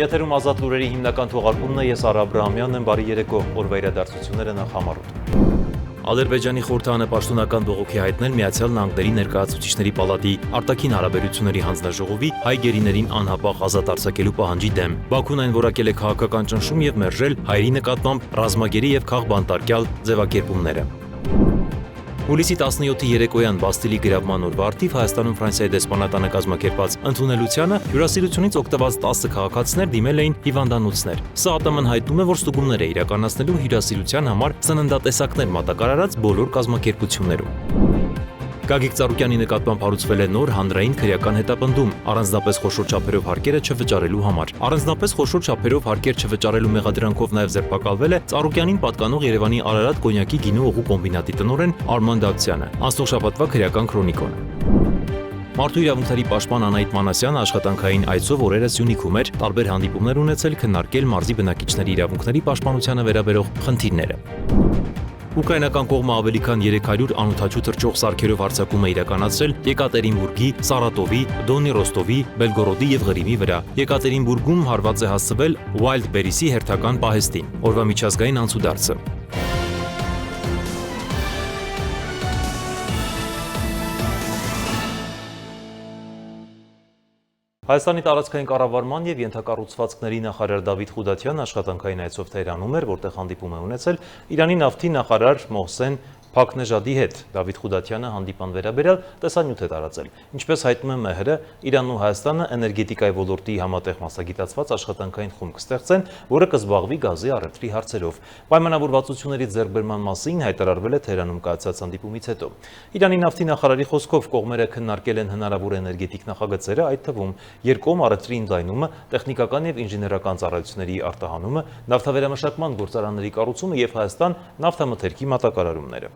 Եթերում ազատ լուրերի հիմնական թողարկումն է, ես Արա Աբրահամյանն եմ, բարի երեկո, օրվա իրադարձությունները նախ համառոտ։ Ադրբեջանի խորհրդարանը պաշտոնական բողոքի հայտնել Միացյալ Նահանգների ներկայացուցիչների պալատի արտաքին հարաբերությունների հանձնաժողովի հայ գերիներին անհապաղ ազատ արձակելու պահանջի դեմ։ Բաքուն այն որակել է քաղաքական ճնշում եւ մերժել հայերի նկատմամբ ռազմագերի եւ քաղբանտարկյալ ձևակերպումները։ Հուլիսի 17-ի երեկոյան Բաստիլի գրավման օրվա առթիվ Հայաստանում Ֆրանսիայի դեսպանատանը կազմակերպած ընդունելությանը հյուրասիրությունից օգտված 10 քաղաքացիներ դիմել էին հիվանդանոցներ։ Սա ԱՏՄ-ն հայտնում է, որ ստուգումներ է իրականացնելու հյուրասիրության համար սննդատեսակներ մատակարարած բոլոր կազմակերպություններում։ Գագիկ Ծառուկյանի նկատմամբ հարուցվել է նոր հանրային քրեական հետապնդում առանձնապես խոշոր չափերով հարկերը չվճարելու համար։ Առանձնապես խոշոր չափերով հարկեր չվճարելու մեղադրանքով նաև ձերբակալվել է Ծառուկյանին պատկանող Երևանի Արարատ կոնյակի գինու օղու կոմբինատի տնօրեն Արման Դավթյանը։ Անցնող շաբաթվա քրեական քրոնիկոն։ Մարդու իրավունքների պաշտպան Անահիտ Մանասյանը աշխատանքային այցով օրերս Սյունիքում էր, տարբեր հանդիպումներ ունեցել, քննարկել մարզի բնակիչների իրավունքների պաշտպանությանը վերաբերող խնդիրները։ Ուկրաինական կողմը ավելի քան 300 անօդաչու թռչող սարքերով հարձակում է իրականացրել Եկատերինբուրգի, Սարատովի, Դոնի Ռոստովի, Բելգորոդի եւ Ղրիմի վրա։ Եկատերինբուրգում հարված է հասցվել Wildberries-ի հերթական պահեստին, օրվա միջազգային անցուդարձը։ Հայաստանի տարածքային կառավարման եւ ենթակառուցվածքների նախարար Դավիթ Խուդատյանն աշխատանքային այցով Թեհրանում էր, որտեղ հանդիպում է ունեցել Իրանի նավթի նախարար Մոհսեն Փաքնեժադի հետ։ Դավիթ Խուդատյանը հանդիպան վերաբերյալ տեսանյութ է տարածել։ Ինչպես հայտնում է ՄՀՐ, Իրանն ու Հայաստանը էներգետիկայի ոլորտի համատեղ մասնագիտացված աշխատանքային խումբ կստեղծեն, որը կզբաղվի գազի առևտրի հարցերով։ Պայմանավորվածությունների ձեռքբերման մասին հայտարարվել է Թեհրանում կայացած հանդիպումից հետո։ Իրանի նավթի նախարարի խոսքով կողմերը քննարկել են հնարավոր էներգետիկ նախագծերը, այդ թվում երկկողմ առևտրի ընդլայնումը, տեխնիկական եւ ինժեներական ծառայությունների արտահանումը, նավթավերամշակման գործարանների կառուցումը եւ Հայաստան նավթամթերքի մատակարարումները։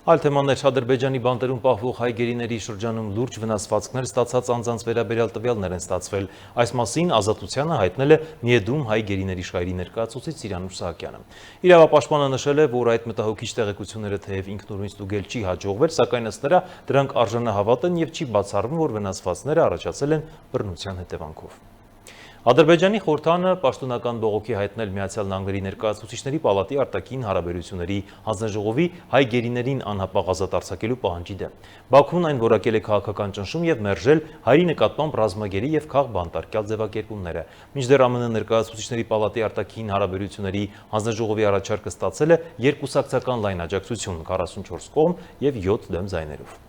Այլ թեմաներ Ադրբեջանի բանտերում պահվող հայ գերիների շրջանում լուրջ վնասվածքներ ստացած անձանց վերաբերյալ տվյալներ են ստացվել։ Այս մասին Ազատությանը հայտնել է Միեդում հայ գերիների շահերի ներկայացուցիչ Սիրանուշ Սահակյանը։ Իրավապաշտպանը նշել է, որ այդ մտահոգիչ տեղեկությունները թեև ինքնուրույն ստուգել չի հաջողվել, սակայն ըստ նրա դրանք արժանահավատ են եւ չի բացառվում, որ վնասվածքները առաջացել են բռնության հետևանքով։ Ադրբեջանի խորհրդարանը պաշտոնական բողոքի հայտնել Միացյալ Նահանգների ներկայացուցիչների պալատի արտաքին հարաբերությունների հանձնաժողովի հայ գերիներին անհապաղ ազատ արձակելու պահանջի դեմ։ Բաքուն այն որակել է քաղաքական ճնշում եւ մերժել հայերի նկատմամբ ռազմագերի եւ քաղբանտարկյալ ձևակերպումները։ Մինչդեռ ԱՄՆ ներկայացուցիչների պալատի արտաքին հարաբերությունների հանձնաժողովի առաջարկը ստացել է երկկուսակցական լայն աջակցություն 44 կողմ եւ 7 դեմ ձայներով։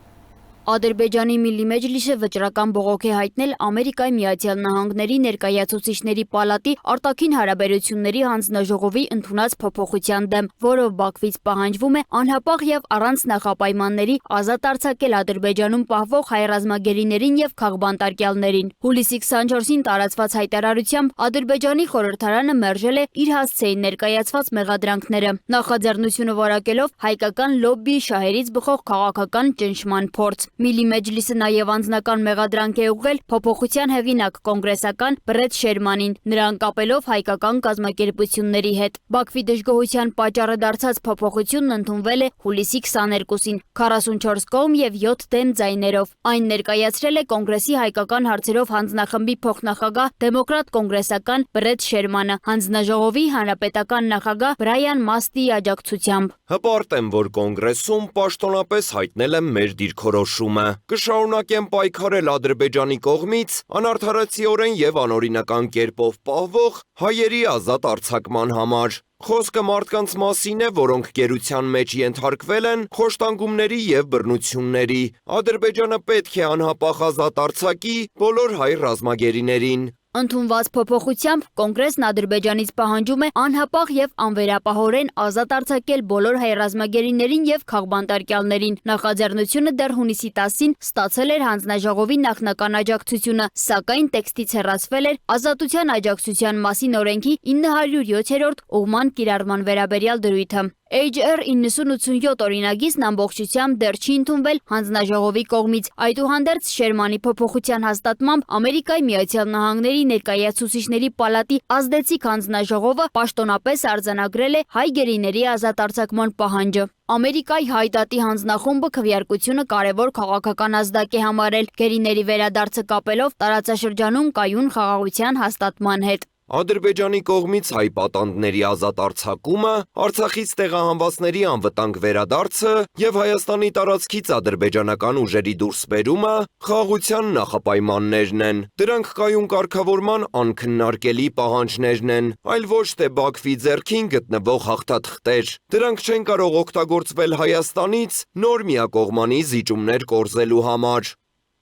Ադրբեջանի Միլլի Մեջլիսը վճռական բողոք է հայտնել Ամերիկայի Միացյալ Նահանգների ներկայացուցիչների պալատի արտաքին հարաբերությունների հանձնաժողովի ընդունած փոփոխության դեմ, որով Բաքվից պահանջվում է անհապաղ եւ առանց նախապայմանների ազատ արձակել Ադրբեջանում պահվող հայ ռազմագերիներին եւ քաղբանտարկյալներին։ Հուլիսի 24-ին տարածված հայտարարությամբ Ադրբեջանի խորհրդարանը մերժել է իր հասցեին ներկայացված մեղադրանքները, նախաձեռնությունը որակելով հայկական լոբբիի շահերից բխող քաղաքական ճնշման փորձ։ Միլլի Մեջլիսը նաև անձնական մեղադրանք է ուղղել փոփոխության հեղինակ կոնգրեսական Բրեթ Շերմանին, նրան կապելով հայկական կազմակերպությունների հետ։ Բաքվի դժգոհության պատճառը դարձած փոփոխությունն ընդունվել է հուլիսի 22-ին 44 կողմ եւ 7 դեմ ձայներով։ Այն ներկայացրել է կոնգրեսի հայկական հարցերով հանձնախմբի փոխնախագահ դեմոկրատ կոնգրեսական Բրեթ Շերմանը, հանձնաժողովի հանրապետական նախագահ Բրայան Մաստիի աջակցությամբ։ Հպարտ եմ, որ կոնգրեսում պաշտոնապես հայտնել եմ մեր դիրքորոշումը։ Կշարունակեմ պայքարել Ադրբեջանի կողմից անարդարացիորեն եւ անօրինական կերպով պահվող հայերի ազատ արձակման համար։ Խոսքը մարդկանց մասին է, որոնք գերության մեջ ենթարկվել են խոշտանգումների եւ բռնությունների։ Ադրբեջանը պետք է անհապաղ ազատ արձակի բոլոր հայ ռազմագերիներին։ Ընդունված փոփոխությամբ կոնգրեսն Ադրբեջանից պահանջում է անհապաղ եւ անվերապահորեն ազատ արձակել բոլոր հայ ռազմագերիներին եւ քաղբանտարկյալներին։ Նախաձեռնությունը դեռ հունիսի 10-ին ստացել էր հանձնաժողովի նախնական աջակցությունը, սակայն տեքստից հեռացվել էր ազատության աջակցության մասին օրենքի 907-րդ ուղղման կիրառման վերաբերյալ դրույթը։ HR 9087 օրինագիծն ամբողջությամբ դեռ չի ընդունվել հանձնաժողովի կողմից։ Այդուհանդերձ Շերմանի փոփոխության հաստատմամբ Ամերիկայի Միացյալ Նահանգների ներկայացուցիչների պալատի ազդեցիկ հանձնաժողովը պաշտոնապես արձանագրել է հայ գերիների ազատ արձակման պահանջը։ Ամերիկայի հայդատի հանձնախումբը քվեարկությունը կարևոր քաղաքական ազդակ է համարել գերիների վերադարձը կապելով տարածաշրջանում կայուն խաղաղության հաստատման հետ։ Ադրբեջանի կողմից հայ պատանդների ազատ արձակումը, Արցախից տեղահանվածների անվտանգ վերադարձը եւ Հայաստանի տարածքից ադրբեջանական ուժերի դուրսբերումը խաղաղության նախապայմաններն են։ Դրանք կայուն կարգավորման անքննարկելի պահանջներն են, այլ ոչ թե Բաքվի ձեռքին գտնվող հաղթաթղթեր։ Դրանք չեն կարող օգտագործվել Հայաստանից նոր միակողմանի զիջումներ կորզելու համար։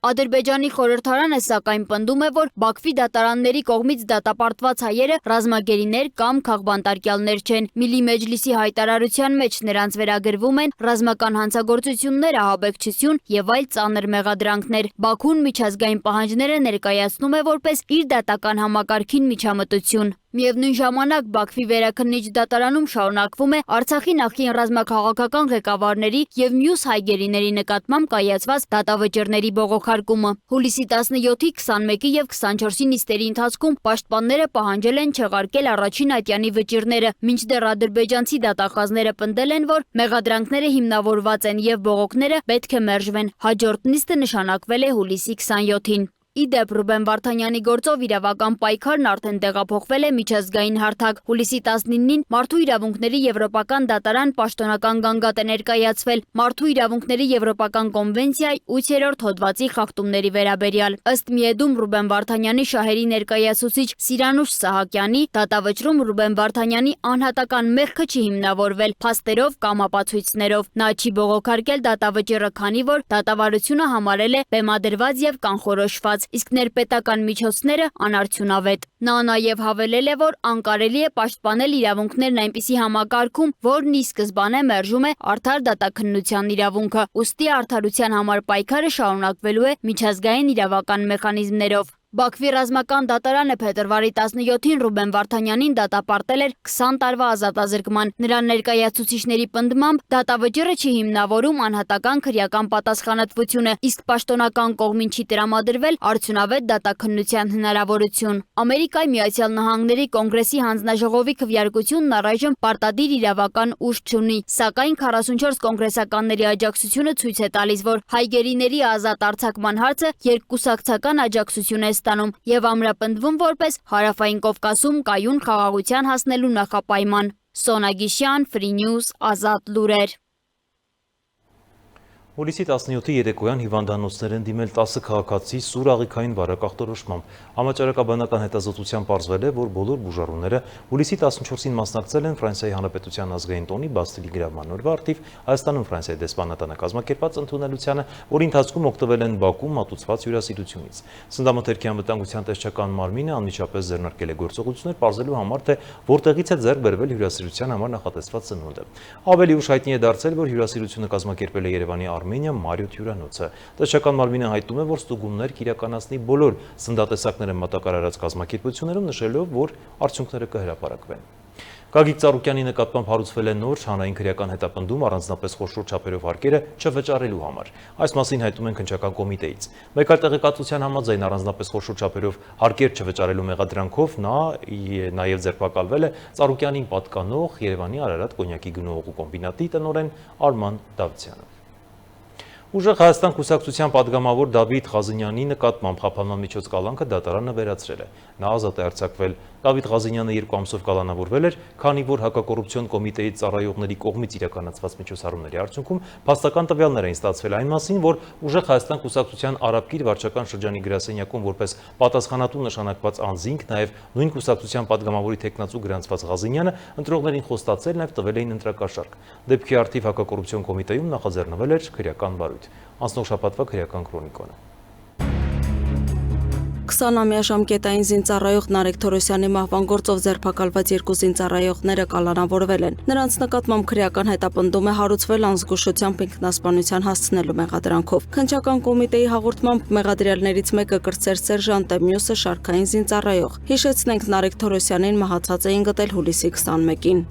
Ադրբեջանի խորհրդարանը սակայն պնդում է, որ Բաքվի դատարանների կողմից դատապարտված հայերը ռազմագերիներ կամ քաղբանտարկյալներ չեն։ Միլի մեջլիսի հայտարարության մեջ նրանց վերագրվում են ռազմական հանցագործություններ, ահաբեկչություն եւ այլ ծանր մեղադրանքներ։ Բաքուն միջազգային պահանջները ներկայացնում է որպես իր դատական համակարգին միջամտություն։ Միևնույն ժամանակ Բաքվի վերաքննիչ դատարանում շարունակվում է Արցախի նախկին ռազմաքաղաքական ղեկավարների եւ մյուս հայ գերիների նկատմամբ կայացված դատավճիռների բողոքարկումը։ Հուլիսի 17-ի, 21-ի եւ 24-ի նիստերի ընթացքում պաշտպանները պահանջել են չեղարկել առաջին ատյանի վճիռները, մինչդեռ ադրբեջանցի դատախազները պնդել են, որ մեղադրանքները հիմնավորված են եւ բողոքները պետք է մերժվեն։ Հաջորդ նիստը նշանակվել է հուլիսի 27-ին։ Իդեպ Ռուբեն Վարդանյանի գործով իրավական պայքարն արդեն տեղափոխվել է միջազգային հարթակ։ Հուլիսի 19-ին Մարդու իրավունքների եվրոպական դատարան պաշտոնական գանգատ է ներկայացվել Մարդու իրավունքների եվրոպական կոնվենցիայի 8-րդ հոդվածի խախտումների վերաբերյալ։ Ըստ Միեդում Ռուբեն Վարդանյանի շահերի ներկայացուցիչ Սիրանուշ Սահակյանի դատավճռում Ռուբեն Վարդանյանի անհատական մեղքը չի հիմնավորվել փաստերով կամ ապացույցներով։ Նա չի բողոքարկել դատավճիռը, քանի որ դատավարությունը համարել է բեմադրված եւ կանխորոշված, իսկ ներպետական միջոցները անարդյունավետ։ Նա նաև հավելել է, որ անկարելի է պաշտպանել իրավունքներն այնպիսի համակարգում, որն ի սկզբանե մերժում է արդար դատաքննության իրավունքը, ուստի արդարության համար պայքարը շարունակվելու է միջազգային իրավական մեխանիզմներով։ Բաքվի ռազմական դատարանը փետրվարի 17-ին Ռուբեն Վարդանյանին դատապարտել էր 20 տարվա ազատազրկման։ Նրա ներկայացուցիչների պնդմամբ դատավճիռը չի հիմնավորում անհատական քրեական պատասխանատվությունը, իսկ պաշտոնական կողմին չի տրամադրվել արդյունավետ դատաքննության հնարավորություն։ Ամերիկայի Միացյալ Նահանգների Կոնգրեսի հանձնաժողովի քվեարկությունն առայժմ պարտադիր իրավական ուժ չունի, սակայն 44 կոնգրեսականների աջակցությունը ցույց է տալիս, որ հայ գերիների ազատ արձակման հարցը երկկուսակցական աջակցություն է ստանում եւ ամրապնդվում որպես Հարավային Կովկասում կայուն խաղաղության հասնելու նախապայման։ Սոնա Գիշյան, Free News, Ազատ լուրեր։ Հուլիսի 17-ի երեկոյան հիվանդանոցներ են դիմել 10 քաղաքացի սուր աղիքային վարակ ախտորոշմամբ։ Համաճարակաբանական հետազոտության պարզվել է, որ բոլոր բուժառուները հուլիսի 14-ին մասնակցել են Ֆրանսիայի Հանրապետության ազգային տոնի Բաստիլի գրավման օրվա առթիվ Հայաստանում Ֆրանսիայի դեսպանատանը կազմակերպած ընդունելությանը, որի ընթացքում օգտվել են Բաքվում մատուցված հյուրասիրությունից։ Սննդամթերքի անվտանգության տեսչական մարմինը անմիջապես ձեռնարկել է գործողություններ պարզելու համար, թե որտեղից է ձեռք բերվել հյուրասիրության համար նախատեսված սնունդը։ Ավելի ուշ հայտնի է դարձել, որ հյուրասիրությունը կազմակերպել է Երևանի Արմենիա Մարիոթ հյուրանոցը։ Տեսչական մարմինը հայտնում է, որ ստուգումներ կիրականացնի բոլոր սննդատեսակները մատակարարած կազմակերպություններում, նշելով, որ արդյունքները կհրապարակվեն։ Գագիկ Ծառուկյանի նկատմամբ հարուցվել է նոր հանրային քրեական հետապնդում առանձնապես խոշոր չափերով հարկերը չվճարելու համար։ Այս մասին հայտում են քննչական կոմիտեից։ Մեկ այլ տեղեկատվության համաձայն առանձնապես խոշոր չափերով հարկեր չվճարելու մեղադրանքով նա նաև ձերբակալվել է Ծառուկյանին պատկանող Երևանի Արարատ կոնյակի գնողու կոմբինատի տնօրեն Արման Դավթյանը։ Ուժեղ Հայաստան կուսակցության падգամավոր Դավիթ Ղազինյանի նկատմամբ խափանման միջոց կալանքը դատարանը վերացրել է։ Նա ազատ է արձակվել։ Դավիթ Ղազինյանը 2 ամսով կալանավորվել էր, քանի որ հակակոռուպցիոն կոմիտեի ծառայողների կողմից իրականացված միջոցառումների արդյունքում փաստական տվյալներ էին ստացվել այն մասին, որ Ուժեղ Հայաստան կուսակցության Արաբկիր վարչական շրջանի գրասենյակում որպես պատասխանատու նշանակված անձինք, նաև նույն կուսակցության падգամավորի թեկնածու գրանցված Ղազինյանը ընտրողներին խոստացել, նաև տվել էին ընտրակաշարք։ Դեպքի արդիվ հակակոռուպցիոն կոմիտեում նախաձեռնվել էր քրեական բարույթ։ Անցնող շաբաթվա քրեական քրոնիկոն։ 20-ամյա ժամկետային զինծառայող Նարեկ Թորոսյանի մահվան գործով ձերբակալված 2 զինծառայողները կալանավորվել են։ Նրանց նկատմամբ քրեական հետապնդում է հարուցվել անզգուշությամբ ինքնասպանության հասցնելու մեղադրանքով։ Քննչական կոմիտեի հաղորդմամբ մեղադրյալներից մեկը կրտսեր սերժանտ է, մյուսը շարքային զինծառայող։ Հիշեցնենք, Նարեկ Թորոսյանին մահացած էին գտել հուլիսի 21-ին։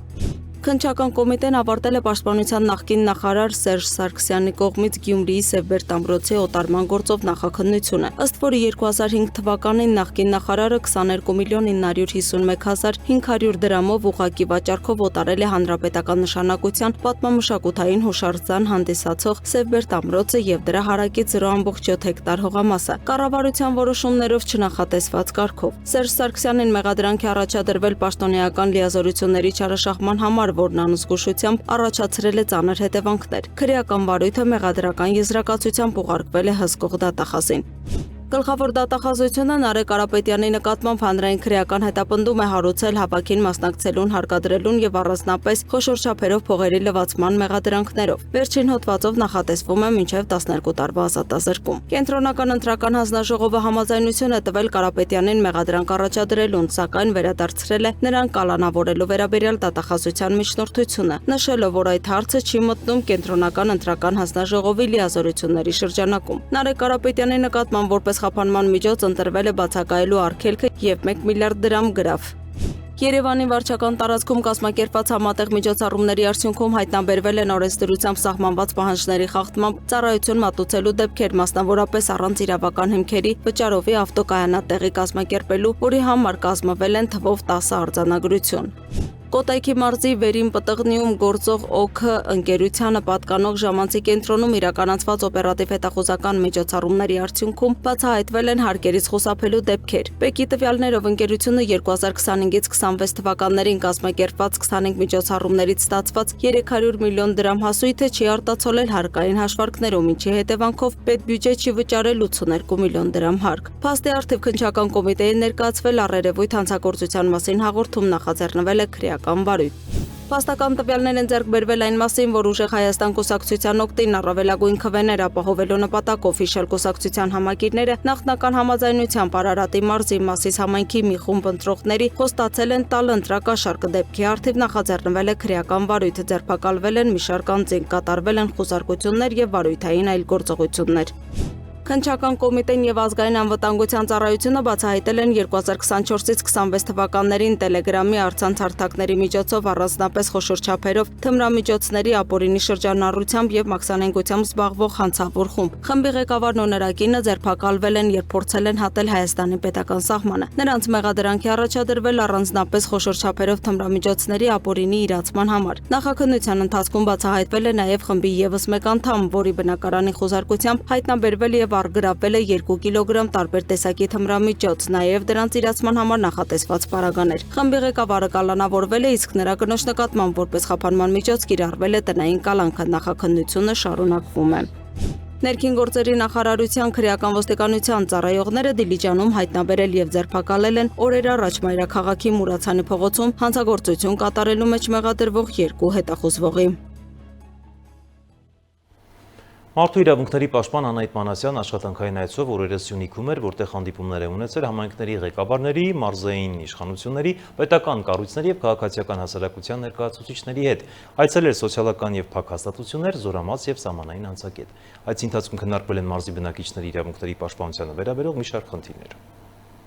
Քննչական կոմիտեն ավարտել է Պաշտպանության նախկին նախարար Սերժ Սարգսյանի կողմից Գյումրիի Սևբերտ ամրոցի օտարման գործով նախաքննությունը, ըստ որի 2005 թվականին նախկին նախարարը 22.951.500 դրամով ուղղակի վաճառքով օտարել է հանրապետական նշանակության պատմամշակութային հուշարձան հանդիսացող Սևբերտ ամրոցը եւ դրա հարակից 0.7 հեկտար հողամասը, կառավարության որոշումներով չնախատեսված կարգով։ Սերժ Սարգսյանին մեղադրանք է առաջադրվել պաշտոնեական լիազորությունների չարաշահման համար, որն անզգուշությամբ առաջացրել է ծանր հետևանքներ։ Քրեական վարույթը մեղադրական եզրակացությամբ ուղարկվել է հսկող դատախազին։ Գլխավոր դատախազությունը Նարեկ Կարապետյանի նկատմամբ հանրային քրեական հետապնդում է հարուցել հավաքին մասնակցելուն հարկադրելուն եւ առանձնապես խոշոր չափերով փողերի լվացման մեղադրանքներով։ Վերջին հոդվածով նախատեսվում է մինչև 12 տարվա ազատազրկում։ Կենտրոնական ընտրական հանձնաժողովը համաձայնություն է տվել Կարապետյանին մեղադրանք առաջադրելուն, սակայն վերադարձրել է նրան կալանավորելու վերաբերյալ դատախազության միջնորդությունը, նշելով, որ այդ հարցը չի մտնում Կենտրոնական ընտրական հանձնաժողովի լիազորությունների շրջանակում։ Նարեկ Կարապետյանի նկատմամբ որպես խափանման միջոց ընտրվել է բացակայելու արգելքը եւ 1 միլիարդ դրամ գրավ։ Երևանի վարչական տարածքում կազմակերպված համատեղ միջոցառումների արդյունքում հայտնաբերվել են օրենսդրությամբ սահմանված պահանջների խախտմամբ ծառայություն մատուցելու դեպքեր, մասնավորապես առանց իրավական հիմքերի վճարովի ավտոկայանատեղի կազմակերպելու, որի համար կազմվել են թվով 10 արձանագրություն։ Կոտայքի մարզի Վերին Պտղնիում գործող ՕՔ ընկերությանը պատկանող ժամանցի կենտրոնում իրականացված օպերատիվ հետախուզական միջոցառումների արդյունքում բացահայտվել են հարկերից խուսափելու դեպքեր։ Պեկի տվյալներով ընկերությունը 2025-ից 26 թվականներին կազմակերպված 25 միջոցառումներից ստացված 300 միլիոն դրամ հասույթը չի արտացոլել հարկային հաշվարկներում, ինչի հետևանքով պետբյուջե չի վճարել 82 միլիոն դրամ հարկ։ Փաստի առթիվ քննչական կոմիտեին ներկայացվել առերևույթ հանցագործության մասին հաղորդում նախաձեռնվել է քրեական վարույթ։ Փաստական տվյալներ են ձեռք բերվել այն մասին, որ Ուժեղ Հայաստան կուսակցության օգտին առավելագույն քվեներ ապահովելու նպատակով հիշել կուսակցության համակիրները նախնական համաձայնությամբ Արարատի մարզի Մասիս համայնքի մի խումբ ընտրողների խոստացել են տալ ընտրակաշարք, դեպքի առթիվ նախաձեռնվել է քրեական վարույթ, ձերբակալվել են մի շարք անձինք, կատարվել են խուզարկություններ եւ վարույթային այլ գործողություններ։ Քննչական կոմիտեն եւ ազգային անվտանգության ծառայությունը բացահայտել են 2024-ից 26 թվականներին Տելեգրամի առցանց հարթակների միջոցով առանձնապես խոշոր չափերով թմրամիջոցների ապօրինի շրջանառությամբ եւ մաքսանենգությամբ զբաղվող հանցավոր խումբ։ Խմբի ղեկավարն ու նրա կինը ձերբակալվել են, երբ փորձել են հատել Հայաստանի պետական սահմանը։ Նրանց մեղադրանք է առաջադրվել առանձնապես խոշոր չափերով թմրամիջոցների ապօրինի իրացման համար։ Նախաքննության ընթացքում բացահայտվել է նաեւ խմբի եւս մեկ անդամ, որի բնակարանի խոզարկությամբ հայտնաբերվել եւ արգրավել է 2 կիլոգրամ տարբեր տեսակի թմրամիջոց, նաև դրանց իրացման համար նախատեսված պարագաներ։ Խմբի ղեկավարը կալանավորվել է, իսկ նրա կնոջ նկատմամբ որպես խափանման միջոց կիրառվել է տնային կալանքը, նախաքննությունը շարունակվում է։ Ներքին գործերի նախարարության քրեական ոստիկանության ծառայողները Դիլիջանում հայտնաբերել եւ ձերբակալել են օրեր առաջ Մայրաքաղաքի Մուրացանի փողոցում հանցագործություն կատարելու մեջ մեղադրվող 2 հետախուզվողի։ Մարդու իրավունքների պաշտպան Անահիտ Մանասյան աշխատանքային այցով օրերս Սյունիքում էր, որտեղ հանդիպումներ է ունեցել համայնքների ղեկավարների, մարզային իշխանությունների, պետական կառույցների եւ քաղաքացիական հասարակության ներկայացուցիչների հետ, այցելել սոցիալական եւ փակ հաստատություններ, զորամաս եւ սահմանային անցակետ։ Այցի ընթացքում քննարկվել են մարզի բնակիչների իրավունքների պաշտպանությանը վերաբերող մի շարք խնդիրներ։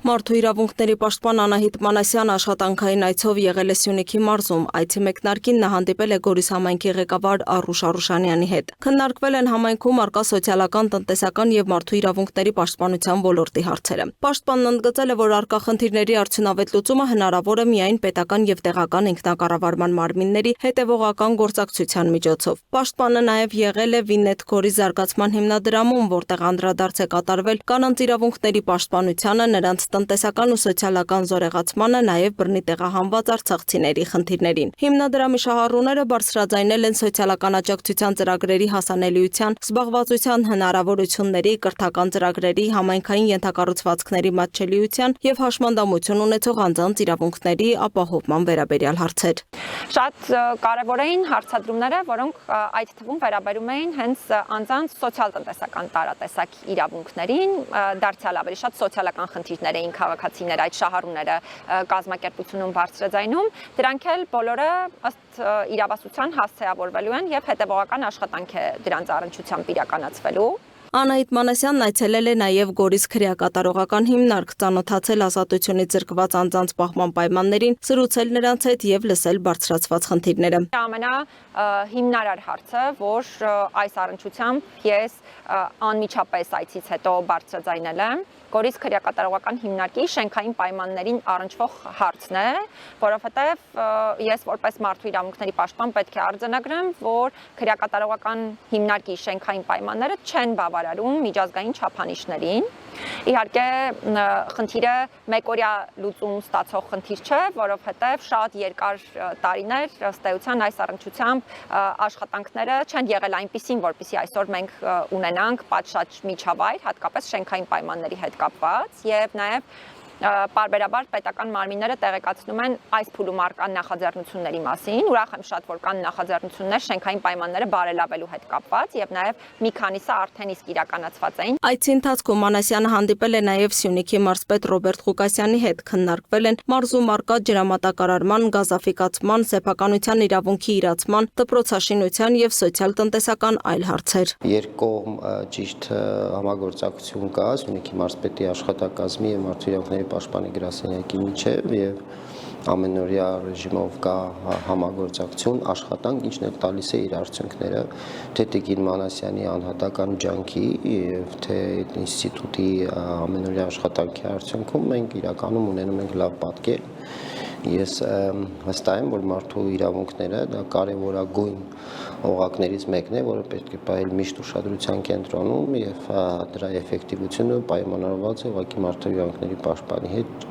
Մարդու իրավունքների պաշտպան Անահիտ Մանասյան աշխատանքային այցով եղել է Սյունիքի մարզում։ Այցի մեկնարկին նա հանդիպել է Գորիս համայնքի ղեկավար Առուշ Արուշանյանի հետ։ Քննարկվել են համայնքում առկա սոցիալական, տնտեսական եւ մարդու իրավունքների պաշտպանության ոլորտի հարցերը։ Պաշտպանն ընդգծել է, որ առկա խնդիրների արդյունավետ լուծումը հնարավոր է միայն պետական եւ տեղական ինքնակառավարման մարմինների հետեւողական գործակցության միջոցով։ Պաշտպանը նաեւ եղել է Վինետ Գորի զարգացման հիմնադրամում, որտեղ անդրադարձ է կատարվել կանանց իրավունքների պաշտպանությանը, նրանց տնտեսական ու սոցիալական զորեղացմանը, նաև բռնի տեղահանված արցախցիների խնդիրներին։ Հիմնադրամի շահառուները բարձրաձայնել են սոցիալական աջակցության ծրագրերի հասանելիության, զբաղվածության հնարավորությունների, կրթական ծրագրերի, համայնքային ենթակառուցվածքների մատչելիության եւ հաշմանդամություն ունեցող անձանց իրավունքների ապահովման վերաբերյալ հարցեր։ Շատ կարևոր էին հարցադրումները, որոնք այդ թվում վերաբերում էին հենց անձանց սոցիալ-տնտեսական տարատեսակ իրավունքներին, դարձյալ ավելի շատ սոցիալական խնդիրներ էին քաղաքացիները այդ շահառուները կազմակերպությունում բարձրաձայնում, դրանք էլ բոլորը ըստ իրավասության հասցեավորվելու են եւ հետեւողական աշխատանք է դրանց առնչությամբ իրականացվելու։ Անահիտ Մանասյանն այցելել է նաև Գորիս քրեակատարողական հիմնարկ, ծանոթացել ազատությունից զրկված անձանց պահման պայմաններին, զրուցել նրանց հետ եւ լսել բարձրացված խնդիրները։ Հիմնարար հարցը, որ այս առնչությամբ ես անմիջապես այցից հետո բարձրաձայնել եմ, Գորիս քրեակատարողական հիմնարկի շենքային պայմաններին առնչվող հարցն է, որովհետև ես որպես մարդու իրավունքների պաշտպան պետք է արձանագրեմ, որ քրեակատարողական հիմնարկի շենքային պայմանները չեն բավարարում միջազգային չափանիշներին։ Իհարկե, խնդիրը մեկօրյա լուծում ստացող խնդիր չէ, որովհետև շատ երկար տարիներ ըստ էության այս առնչությամբ աշխատանքները չեն եղել այնպիսին, որպեսզի այսօր մենք ունենանք պատշաճ միջավայր, հատկապես շենքային պայմանների հետ կապված, եւ նաեւ պարբերաբար պետական մարմինները տեղեկացնում են այս փուլում առկա նախաձեռնությունների մասին։ Ուրախ եմ շատ, որ կան նախաձեռնություններ շենքային պայմանները բարելավելու հետ կապված եւ նաեւ մի քանիսը արդեն իսկ իրականացված էին։ Այցի ընթացքում Մանասյանը հանդիպել է նաեւ Սյունիքի մարզպետ Ռոբերտ Ղուկասյանի հետ, քննարկվել են մարզում առկա ջրամատակարարման, գազաֆիկացման, սեփականության իրավունքի իրացման, դպրոցաշինության եւ սոցիալ-տնտեսական այլ հարցեր։ Երկկողմ ճիշտ համագործակցություն կա Սյունիքի մարզպետի աշխատակազմի եւ մարդու իրավունքների պաշտպանի գրասենյակի միջև եւ ամենօրյա ռեժիմով կա համագործակցություն, աշխատանք, ինչն էլ տալիս է իր արդյունքները, թե Տիկին Մանասյանի անհատական ջանքի եւ թե ինստիտուտի ամենօրյա աշխատանքի արդյունքում մենք իրականում ունենում ենք լավ պատկեր։ Ես վստահ եմ, որ մարդու իրավունքները դա կարևորագույն օղակներից մեկն է, որը պետք է պահել միշտ ուշադրության կենտրոնում եւ դրա էֆեկտիվությունը պայմանավորված է ուղղակի մարդու իրավունքների պաշտպանի հետ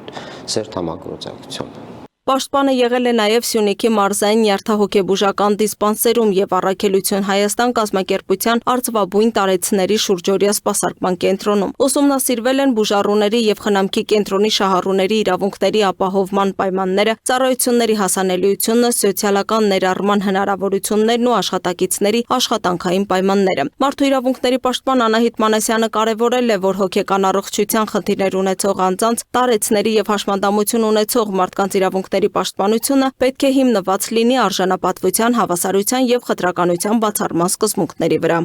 սերտ համագործակցությամբ։ Պաշտպանը եղել է նաև Սյունիքի մարզային նյարդահոգեբուժական դիսպանսերում եւ Առաքելություն Հայաստան կազմակերպության արծվաբույն տարեցների շուրջօրյա սպասարկման կենտրոնում։ Ուսումնասիրվել են բուժառուների եւ խնամքի կենտրոնի շահառուների իրավունքների ապահովման պայմանները, ծառայությունների հասանելիությունը, սոցիալական ներառման հնարավորություններն ու աշխատակիցների աշխատանքային պայմանները։ Մարդու իրավունքների պաշտպան Անահիտ Մանասյանը կարևորել է, որ հոգեկան առողջության խնդիրներ ունեցող անձանց, տարեցների եւ հաշմանդամություն ունեցող մարդկանց իրավունքների պաշտպանությունը պետք է հիմնված լինի արժանապատվության, հավասարության եւ խտրականության բացառման սկզբունքների վրա։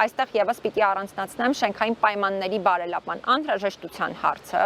Այստեղ եւս պիտի առանձնացնեմ շենքային պայմանների բարելավման անհրաժեշտության հարցը։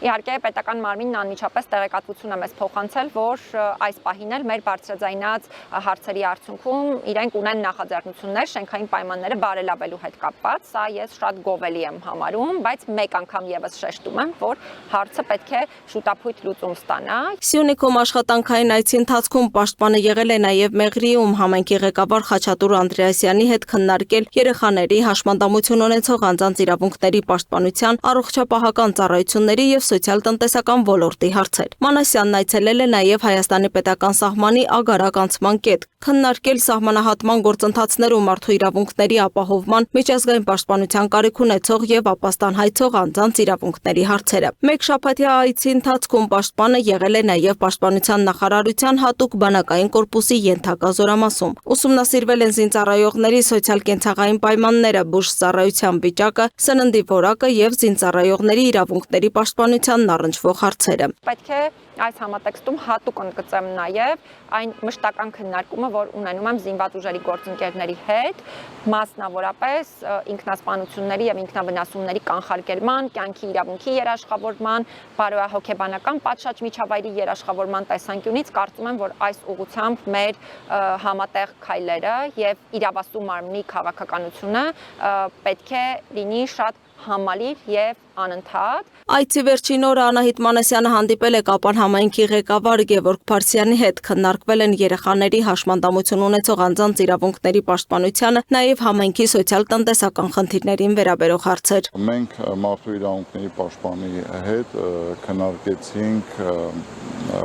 Իհարկե պետական մարմինն անմիջապես տեղեկատվություն է մեզ փոխանցել, որ այս պահին էլ մեր բարձրաձայնած հարցերի արդյունքում իրենք ունեն նախաձեռնություններ շենքային պայմանները բարելավելու հետ կապված։ Սա ես շատ գովելի եմ համարում, բայց մեկ անգամ եւս շեշտում եմ, որ հարցը պետք է շուտապույտ լուծում ստանա։ Սյունիքում աշխատանքային այցի ընթացքում պաշտպանը եղել է նաև Մեղրիում համայնքի ղեկավար Խաչատուր Անդրեասյանի հետ քննարկել երեխաների, հաշմանդամություն ունեցող անձանց իրավունքների պաշտպանության, առողջապահական ծառայությունների եւ սոցիալ-տնտեսական ոլորտի հարցեր։ Մանասյանն այցելել է նաև Հայաստանի պետական սահմանի ագարակ անցման կետ, քննարկել սահմանահատման գործընթացներում մարդու իրավունքների ապահովման, միջազգային պաշտպանության կարիք ունեցող եւ ապաստան հայցող անձանց իրավունքների հարցերը։ Մեկ շաբաթյա այցի ընթացքում պաշտպանը եղել է նաև Պաշտպանության նախարարության հատուկ բանակային կորպուսի ենթակա զորամասում։ Ուսումնասիրվել են զինծառայողների սոցիալ-կենցաղային պայմանները, բուժծառայության վիճակը, սննդի որակը եւ զինծառայողների իրավունքների պաշտպանությանն առնչվող հարցերը։ Պետք է այս համատեքստում հատուկ ընդգծեմ նաև այն մշտական քննարկումը, որ ունենում եմ զինված ուժերի գործընկերների հետ, մասնավորապես ինքնասպանությունների եւ ինքնավնասումների կանխարգելման, կյանքի իրավունքի երաշխավորման, բարոյահոգեբանական պատշաճ միջավայրի երաշխավորման տեսանկյունից կարծում եմ, որ այս ուղղությամբ մեր համատեղ քայլերը եւ իրավասու մարմնի քաղաքականությունը պետք է լինի շատ համալիր եւ անընդհատ։ Այցի վերջին օրը Անահիտ Մանասյանը հանդիպել է Կապան համայնքի ղեկավար Գևորգ Փարսյանի հետ, քննարկվել են երեխաների հաշմանդամություն ունեցող անձանց իրավունքների պաշտպանությանը, նաև համայնքի սոցիալ-տնտեսական խնդիրներին վերաբերող հարցեր։ Մենք մարդու իրավունքների պաշտպանի հետ քննարկեցինք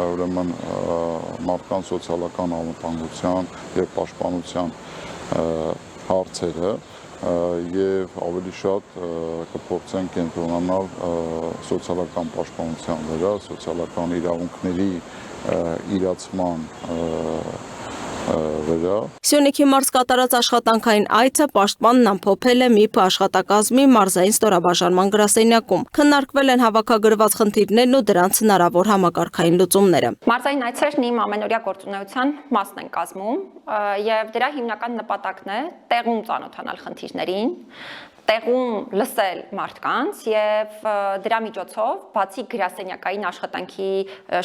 ուրեմն մարդկանց սոցիալական անվտանգության եւ պաշտպանության հարցերը եւ ավելի շատ կփորձենք կենտրոնանալ սոցիալական պաշտպանության վրա, սոցիալական իրավունքների իրացման վրա։ Սյունիքի մարզ կատարած աշխատանքային այցը պաշտպանն ամփոփել է ՄԻՊ աշխատակազմի մարզային ստորաբաժանման գրասենյակում։ Քննարկվել են հավաքագրված խնդիրներն ու դրանց հնարավոր համակարգային լուծումները։ Մարզային այցերն իմ ամենօրյա գործունեության մասն են կազմում եւ դրա հիմնական նպատակն է տեղում ծանոթանալ խնդիրներին, տեղում լսել մարդկանց եւ դրա միջոցով բացի գրասենյակային աշխատանքի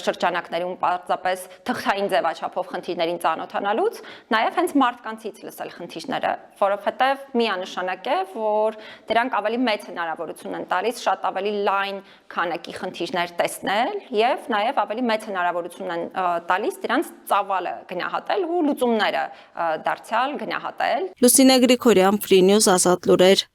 շրջանակներում պարզապես թղթային ձևաչափով խնդիրներին ծանոթանալուց, նաեւ հենց մարդկանցից լսել խնդիրները, որովհետեւ միանշանակ է, որ դրանք ավելի մեծ հնարավորություն են տալիս շատ ավելի լայն քանակի խնդիրներ տեսնել եւ նաեւ ավելի մեծ հնարավորություն են տալիս դրանց ծավալը գնահատել ու լուծումները դարձյալ գնահատել։ Լուսինե Գրիգորյան, Free News, Ազատ լուրեր։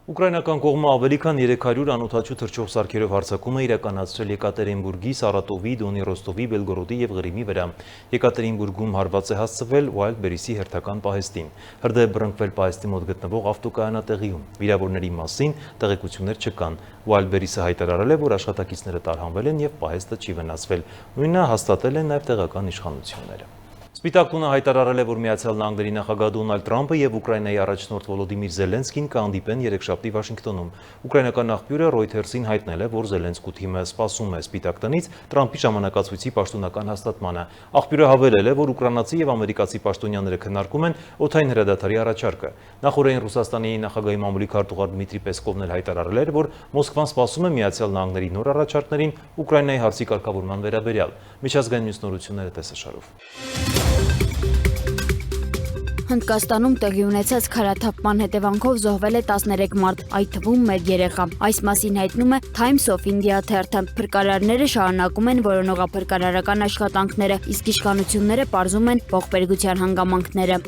Ուկրաինական կողմը ավելի քան 300 անօդաչու թռչող սարքերով հարձակում է իրականացրել Եկատերինբուրգի, Սարատովի, Դոնի Ռոստովի, Բելգորոդի եւ Ղրիմի վրա։ Եկատերինբուրգում հարված է հասցվել Wildberries-ի հերթական պահեստին։ Հրդեհ է բռնկվել պահեստի մոտ գտնվող ավտոկայանատեղիում։ Վիրավորների մասին տեղեկություններ չկան։ Wildberries-ը հայտարարել է, որ աշխատակիցները տարհանվել են եւ պահեստը չի վնասվել։ Նույնը հաստատել են նաեւ տեղական իշխանությունները։ Սպիտակ տունը հայտարարել է, որ Միացյալ Նահանգների նախագահ Դոնալդ Թրամփը եւ Ուկրաինայի առաջնորդ Վոլոդիմիր Զելենսկին կհանդիպեն երեքշաբթի Վաշինգտոնում։ Ուկրաինական աղբյուրը Reuters-ին հայտնել է, որ Զելենսկու թիմը սպասում է Սպիտակ տնից Թրամփի ժամանակացույցի պաշտոնական հաստատմանը։ Աղբյուրը հավելել է, որ ուկրաինացի եւ ամերիկացի պաշտոնյաները քննարկում են օդային հրադադարի առաջարկը։ Նախորդին Ռուսաստանի նախագահի մամուլի քարտուղար Դմիտրի Պեսկովն էլ հայտարարել էր, որ Մոսկվան սպասում է Միացյալ Նահանգների նոր առաջարկներին Ուկրաինայի հարցի կարգավորման վերաբերյալ։ Միջազգային մյուս նորությունները տեսաշարով։ Հնդկաստանում տեղի ունեցած քարաթափման հետևանքով զոհվել է 13 մարդ, այդ թվում մեկ երեխա։ Այս մասին հայտնում է Times of India թերթը։ Փրկարարները շարունակում են որոնողափրկարարական աշխատանքները, իսկ իշխանությունները պարզում են ողբերգության հանգամանքները։